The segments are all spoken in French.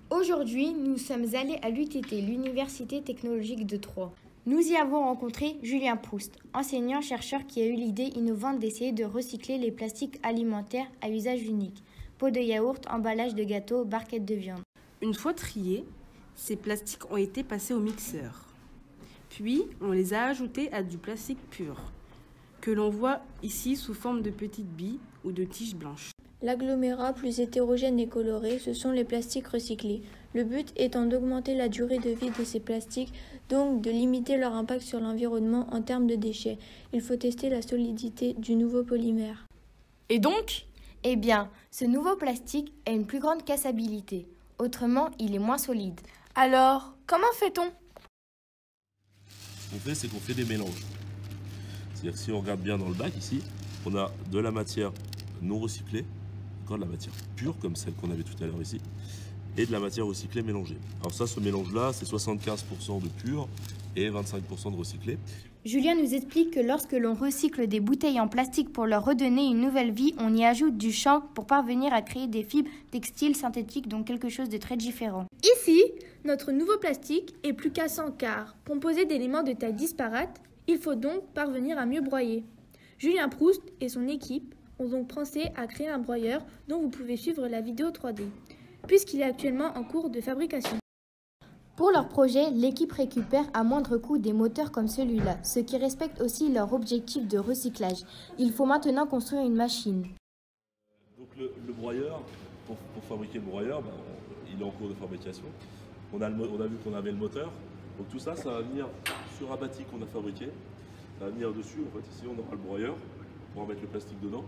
Aujourd'hui, nous sommes allés à l'UTT, l'Université technologique de Troyes. Nous y avons rencontré Julien Proust, enseignant-chercheur qui a eu l'idée innovante d'essayer de recycler les plastiques alimentaires à usage unique. Pots de yaourt, emballage de gâteaux, barquettes de viande. Une fois triés, ces plastiques ont été passés au mixeur. Puis, on les a ajoutés à du plastique pur, que l'on voit ici sous forme de petites billes ou de tiges blanches. L'agglomérat plus hétérogène et coloré, ce sont les plastiques recyclés. Le but étant d'augmenter la durée de vie de ces plastiques, donc de limiter leur impact sur l'environnement en termes de déchets. Il faut tester la solidité du nouveau polymère. Et donc ? Eh bien, ce nouveau plastique a une plus grande cassabilité. Autrement, il est moins solide. Alors, comment fait-on ? Ce qu'on fait, c'est qu'on fait des mélanges. C'est-à-dire que si on regarde bien dans le bac ici, on a de la matière non recyclée, encore de la matière pure comme celle qu'on avait tout à l'heure ici, et de la matière recyclée mélangée. Alors ça, ce mélange-là, c'est 75% de pur et 25% de recyclé. Julien nous explique que lorsque l'on recycle des bouteilles en plastique pour leur redonner une nouvelle vie, on y ajoute du chanvre pour parvenir à créer des fibres textiles synthétiques, donc quelque chose de très différent. Ici, notre nouveau plastique est plus cassant car, composé d'éléments de taille disparate, il faut donc parvenir à mieux broyer. Julien Proust et son équipe ont donc pensé à créer un broyeur dont vous pouvez suivre la vidéo 3D, puisqu'il est actuellement en cours de fabrication. Pour leur projet, l'équipe récupère à moindre coût des moteurs comme celui-là, ce qui respecte aussi leur objectif de recyclage. Il faut maintenant construire une machine. Donc le broyeur, pour fabriquer le broyeur, il est en cours de fabrication. On a vu qu'on avait le moteur. Donc tout ça, ça va venir sur un bâti qu'on a fabriqué. Ça va venir dessus. En fait, ici, on aura le broyeur pour mettre le plastique dedans.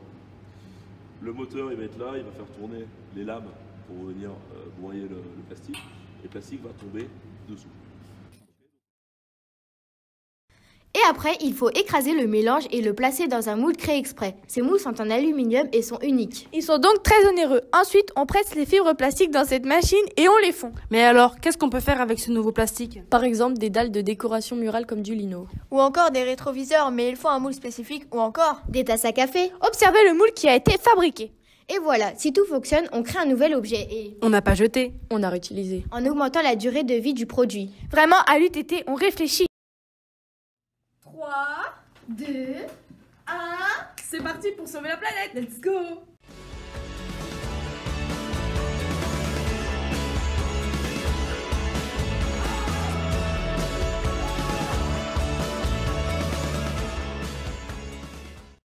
Le moteur, il va être là, il va faire tourner les lames pour venir broyer le plastique. Et le plastique va tomber dessous. Et après, il faut écraser le mélange et le placer dans un moule créé exprès. Ces moules sont en aluminium et sont uniques. Ils sont donc très onéreux. Ensuite, on presse les fibres plastiques dans cette machine et on les fond. Mais alors, qu'est-ce qu'on peut faire avec ce nouveau plastique ? Par exemple, des dalles de décoration murale comme du lino. Ou encore des rétroviseurs, mais il faut un moule spécifique. Ou encore des tasses à café. Observez le moule qui a été fabriqué. Et voilà, si tout fonctionne, on crée un nouvel objet et... On n'a pas jeté. On a réutilisé. En augmentant la durée de vie du produit. Vraiment, à l'UTT, on réfléchit. 3, 2, 1... C'est parti pour sauver la planète. Let's go!